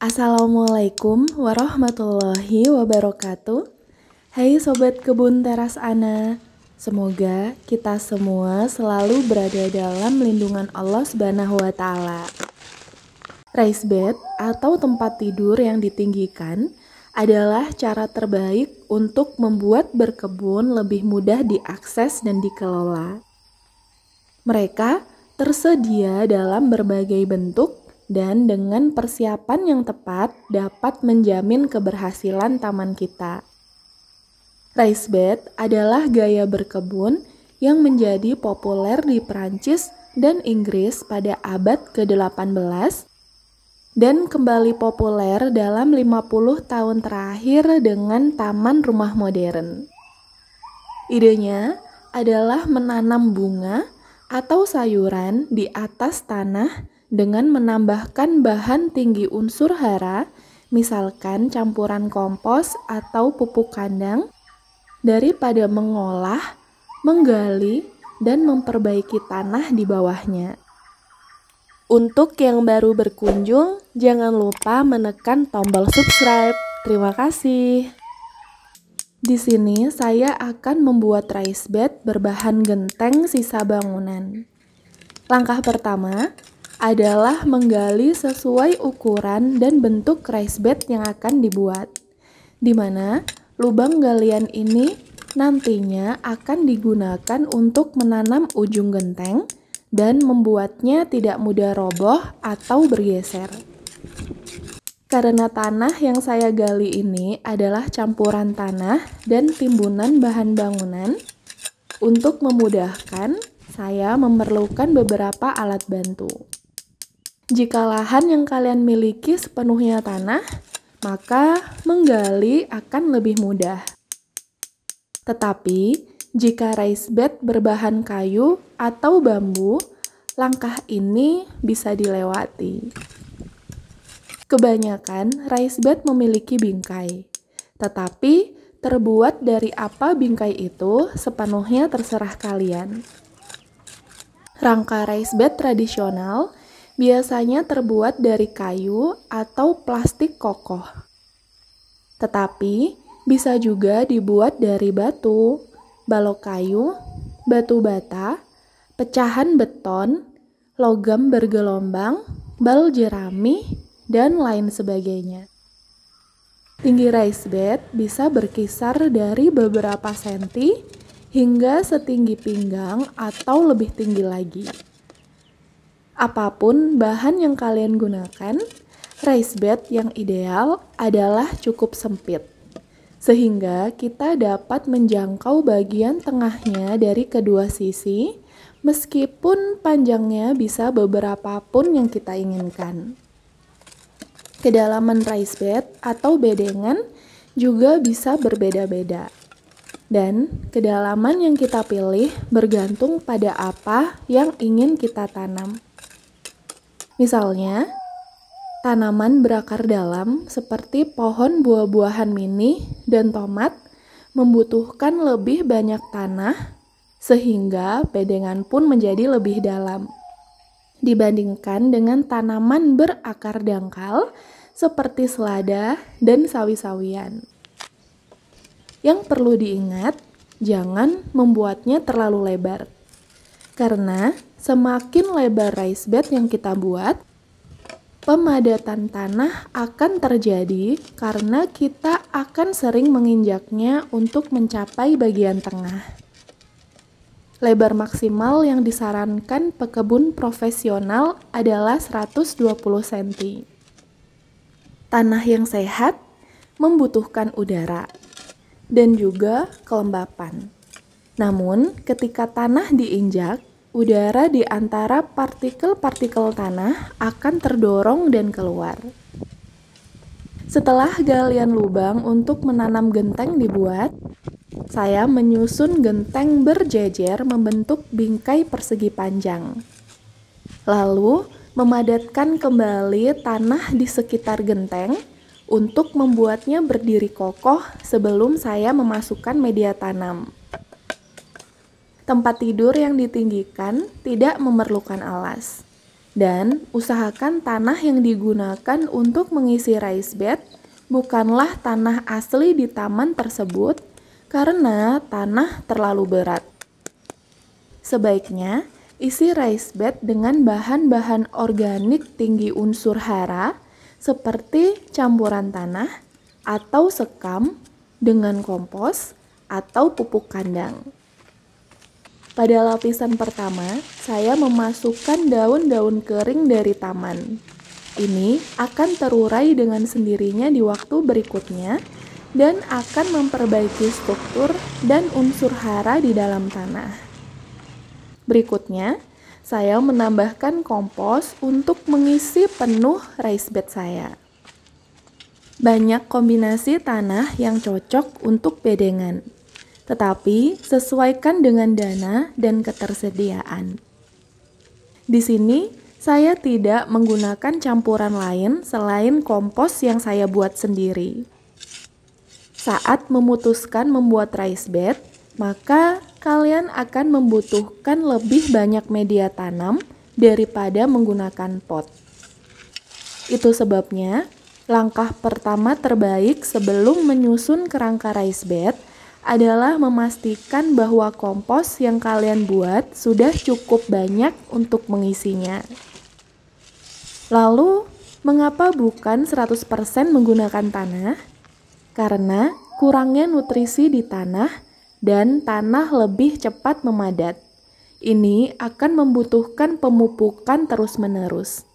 Assalamualaikum warahmatullahi wabarakatuh. Hai Sobat Kebun Teras Ana, semoga kita semua selalu berada dalam lindungan Allah Subhanahu wa Ta'ala. Raised bed atau tempat tidur yang ditinggikan adalah cara terbaik untuk membuat berkebun lebih mudah diakses dan dikelola. Mereka tersedia dalam berbagai bentuk dan dengan persiapan yang tepat dapat menjamin keberhasilan taman kita. Raised bed adalah gaya berkebun yang menjadi populer di Perancis dan Inggris pada abad ke-18 dan kembali populer dalam 50 tahun terakhir dengan taman rumah modern. Idenya adalah menanam bunga atau sayuran di atas tanah dengan menambahkan bahan tinggi unsur hara, misalkan campuran kompos atau pupuk kandang, daripada mengolah, menggali, dan memperbaiki tanah di bawahnya. Untuk yang baru berkunjung, jangan lupa menekan tombol subscribe. Terima kasih. Di sini saya akan membuat raised bed berbahan genteng sisa bangunan. Langkah pertama adalah menggali sesuai ukuran dan bentuk raised bed yang akan dibuat, di mana lubang galian ini nantinya akan digunakan untuk menanam ujung genteng dan membuatnya tidak mudah roboh atau bergeser. Karena tanah yang saya gali ini adalah campuran tanah dan timbunan bahan bangunan, untuk memudahkan saya memerlukan beberapa alat bantu. Jika lahan yang kalian miliki sepenuhnya tanah, maka menggali akan lebih mudah. Tetapi, jika raised bed berbahan kayu atau bambu, langkah ini bisa dilewati. Kebanyakan raised bed memiliki bingkai, tetapi terbuat dari apa bingkai itu sepenuhnya terserah kalian. Rangka raised bed tradisional biasanya terbuat dari kayu atau plastik kokoh. Tetapi bisa juga dibuat dari batu, balok kayu, batu bata, pecahan beton, logam bergelombang, bal jerami, dan lain sebagainya. Tinggi raised bed bisa berkisar dari beberapa senti hingga setinggi pinggang atau lebih tinggi lagi. Apapun bahan yang kalian gunakan, raised bed yang ideal adalah cukup sempit, sehingga kita dapat menjangkau bagian tengahnya dari kedua sisi, meskipun panjangnya bisa beberapa pun yang kita inginkan. Kedalaman raised bed atau bedengan juga bisa berbeda-beda, dan kedalaman yang kita pilih bergantung pada apa yang ingin kita tanam. Misalnya, tanaman berakar dalam seperti pohon buah-buahan mini dan tomat membutuhkan lebih banyak tanah, sehingga bedengan pun menjadi lebih dalam dibandingkan dengan tanaman berakar dangkal seperti selada dan sawi-sawian. Yang perlu diingat, jangan membuatnya terlalu lebar, karena semakin lebar raised bed yang kita buat, pemadatan tanah akan terjadi karena kita akan sering menginjaknya untuk mencapai bagian tengah. Lebar maksimal yang disarankan pekebun profesional adalah 120 cm. Tanah yang sehat membutuhkan udara dan juga kelembapan. Namun, ketika tanah diinjak, udara di antara partikel-partikel tanah akan terdorong dan keluar. Setelah galian lubang untuk menanam genteng dibuat, saya menyusun genteng berjejer membentuk bingkai persegi panjang. Lalu, memadatkan kembali tanah di sekitar genteng untuk membuatnya berdiri kokoh sebelum saya memasukkan media tanam. Tempat tidur yang ditinggikan tidak memerlukan alas. Dan usahakan tanah yang digunakan untuk mengisi raised bed bukanlah tanah asli di taman tersebut karena tanah terlalu berat. Sebaiknya isi raised bed dengan bahan-bahan organik tinggi unsur hara seperti campuran tanah atau sekam dengan kompos atau pupuk kandang. Pada lapisan pertama, saya memasukkan daun-daun kering dari taman. Ini akan terurai dengan sendirinya di waktu berikutnya dan akan memperbaiki struktur dan unsur hara di dalam tanah. Berikutnya, saya menambahkan kompos untuk mengisi penuh raised bed saya. Banyak kombinasi tanah yang cocok untuk bedengan, tetapi sesuaikan dengan dana dan ketersediaan. Di sini, saya tidak menggunakan campuran lain selain kompos yang saya buat sendiri. Saat memutuskan membuat raised bed, maka kalian akan membutuhkan lebih banyak media tanam daripada menggunakan pot. Itu sebabnya, langkah pertama terbaik sebelum menyusun kerangka raised bed adalah memastikan bahwa kompos yang kalian buat sudah cukup banyak untuk mengisinya. Lalu, mengapa bukan 100% menggunakan tanah? Karena kurangnya nutrisi di tanah dan tanah lebih cepat memadat. Ini akan membutuhkan pemupukan terus-menerus.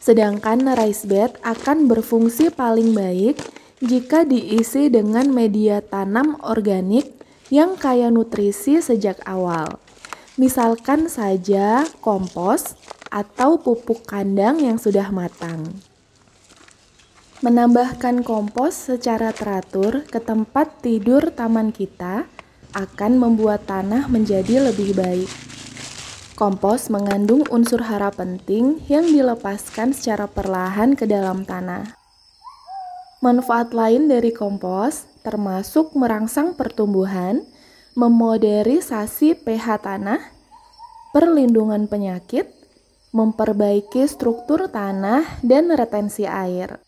Sedangkan raised bed akan berfungsi paling baik jika diisi dengan media tanam organik yang kaya nutrisi sejak awal. Misalkan saja kompos atau pupuk kandang yang sudah matang. Menambahkan kompos secara teratur ke tempat tidur taman kita akan membuat tanah menjadi lebih baik. Kompos mengandung unsur hara penting yang dilepaskan secara perlahan ke dalam tanah. Manfaat lain dari kompos termasuk merangsang pertumbuhan, memoderisasi pH tanah, perlindungan penyakit, memperbaiki struktur tanah, dan retensi air.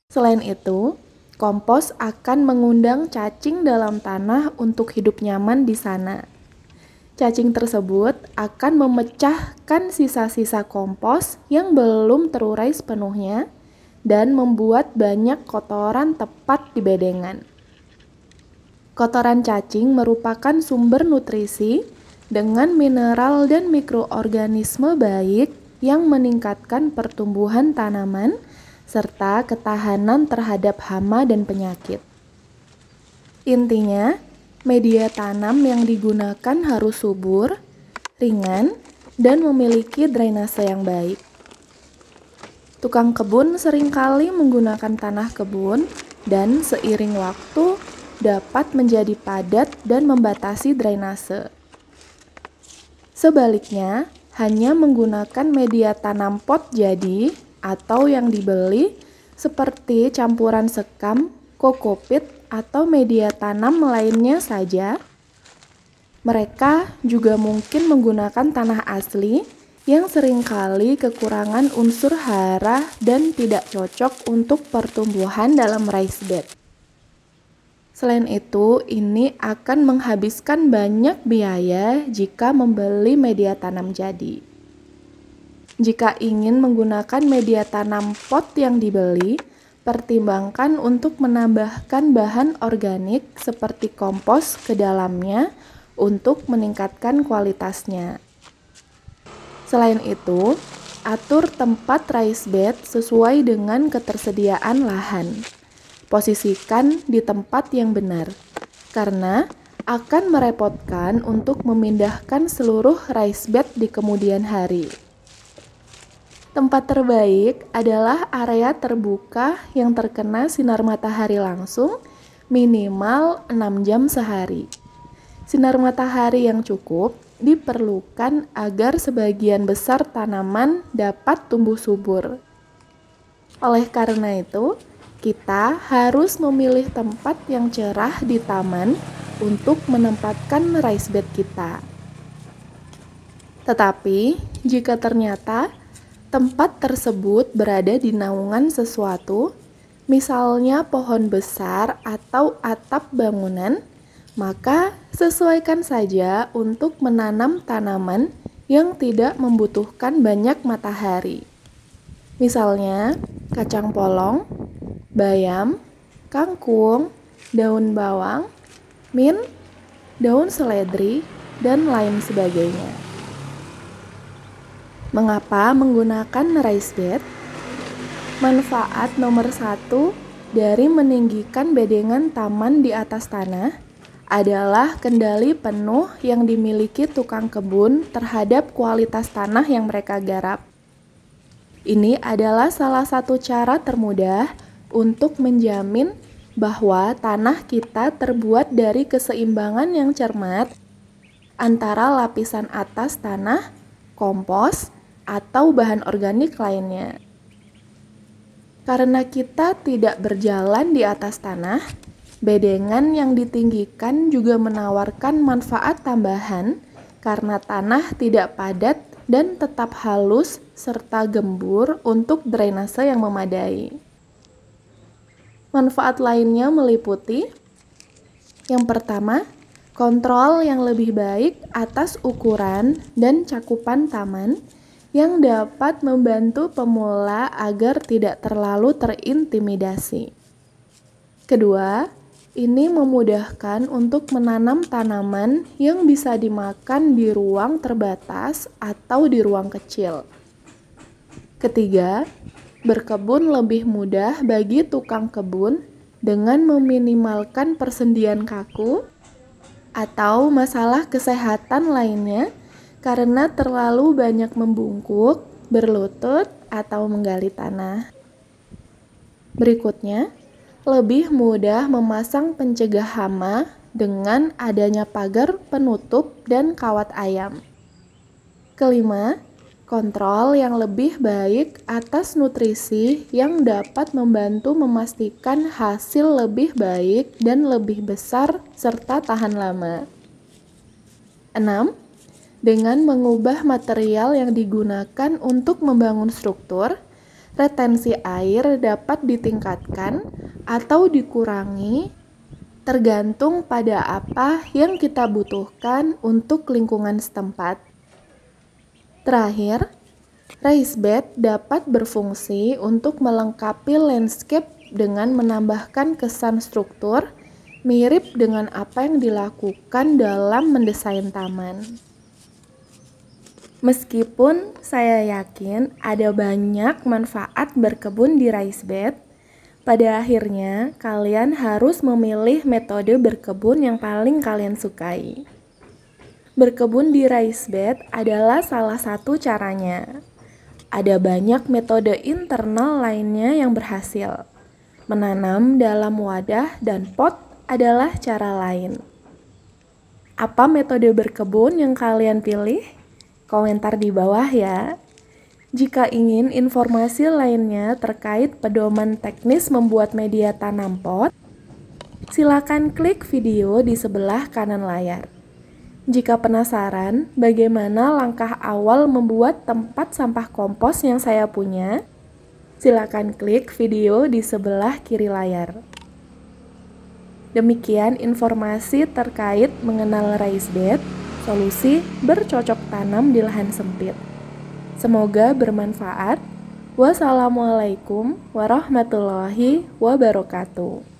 Selain itu, kompos akan mengundang cacing dalam tanah untuk hidup nyaman di sana. Cacing tersebut akan memecahkan sisa-sisa kompos yang belum terurai sepenuhnya dan membuat banyak kotoran tepat di bedengan. Kotoran cacing merupakan sumber nutrisi dengan mineral dan mikroorganisme baik yang meningkatkan pertumbuhan tanaman serta ketahanan terhadap hama dan penyakit. Intinya, media tanam yang digunakan harus subur, ringan, dan memiliki drainase yang baik. Tukang kebun seringkali menggunakan tanah kebun dan seiring waktu dapat menjadi padat dan membatasi drainase. Sebaliknya, hanya menggunakan media tanam pot jadi atau yang dibeli seperti campuran sekam, kokopit, atau media tanam lainnya saja. Mereka juga mungkin menggunakan tanah asli yang seringkali kekurangan unsur hara dan tidak cocok untuk pertumbuhan dalam raised bed. Selain itu, ini akan menghabiskan banyak biaya jika membeli media tanam jadi. Jika ingin menggunakan media tanam pot yang dibeli, pertimbangkan untuk menambahkan bahan organik seperti kompos ke dalamnya untuk meningkatkan kualitasnya. Selain itu, atur tempat raised bed sesuai dengan ketersediaan lahan. Posisikan di tempat yang benar, karena akan merepotkan untuk memindahkan seluruh raised bed di kemudian hari. Tempat terbaik adalah area terbuka yang terkena sinar matahari langsung minimal 6 jam sehari. Sinar matahari yang cukup diperlukan agar sebagian besar tanaman dapat tumbuh subur. Oleh karena itu, kita harus memilih tempat yang cerah di taman untuk menempatkan raised bed kita. Tetapi, jika ternyata tempat tersebut berada di naungan sesuatu, misalnya pohon besar atau atap bangunan, maka sesuaikan saja untuk menanam tanaman yang tidak membutuhkan banyak matahari. Misalnya, kacang polong, bayam, kangkung, daun bawang, mint, daun seledri, dan lain sebagainya. Mengapa menggunakan raised bed? Manfaat nomor 1 dari meninggikan bedengan taman di atas tanah adalah kendali penuh yang dimiliki tukang kebun terhadap kualitas tanah yang mereka garap. Ini adalah salah satu cara termudah untuk menjamin bahwa tanah kita terbuat dari keseimbangan yang cermat antara lapisan atas tanah, kompos, atau bahan organik lainnya. Karena kita tidak berjalan di atas tanah, bedengan yang ditinggikan juga menawarkan manfaat tambahan karena tanah tidak padat dan tetap halus serta gembur untuk drainase yang memadai. Manfaat lainnya meliputi: yang pertama, kontrol yang lebih baik atas ukuran dan cakupan taman yang dapat membantu pemula agar tidak terlalu terintimidasi. Kedua, ini memudahkan untuk menanam tanaman yang bisa dimakan di ruang terbatas atau di ruang kecil. Ketiga, berkebun lebih mudah bagi tukang kebun dengan meminimalkan persendian kaku atau masalah kesehatan lainnya karena terlalu banyak membungkuk, berlutut, atau menggali tanah. Berikutnya, lebih mudah memasang pencegah hama dengan adanya pagar penutup dan kawat ayam. Kelima, kontrol yang lebih baik atas nutrisi yang dapat membantu memastikan hasil lebih baik dan lebih besar serta tahan lama. 6. Dengan mengubah material yang digunakan untuk membangun struktur, retensi air dapat ditingkatkan atau dikurangi tergantung pada apa yang kita butuhkan untuk lingkungan setempat. Terakhir, raised bed dapat berfungsi untuk melengkapi landscape dengan menambahkan kesan struktur mirip dengan apa yang dilakukan dalam mendesain taman. Meskipun saya yakin ada banyak manfaat berkebun di raised bed, pada akhirnya kalian harus memilih metode berkebun yang paling kalian sukai. Berkebun di raised bed adalah salah satu caranya. Ada banyak metode internal lainnya yang berhasil. Menanam dalam wadah dan pot adalah cara lain. Apa metode berkebun yang kalian pilih? Komentar di bawah ya. Jika ingin informasi lainnya terkait pedoman teknis membuat media tanam pot, silakan klik video di sebelah kanan layar. Jika penasaran bagaimana langkah awal membuat tempat sampah kompos yang saya punya, silakan klik video di sebelah kiri layar. Demikian informasi terkait mengenal raised bed, solusi bercocok tanam di lahan sempit. Semoga bermanfaat. Wassalamualaikum warahmatullahi wabarakatuh.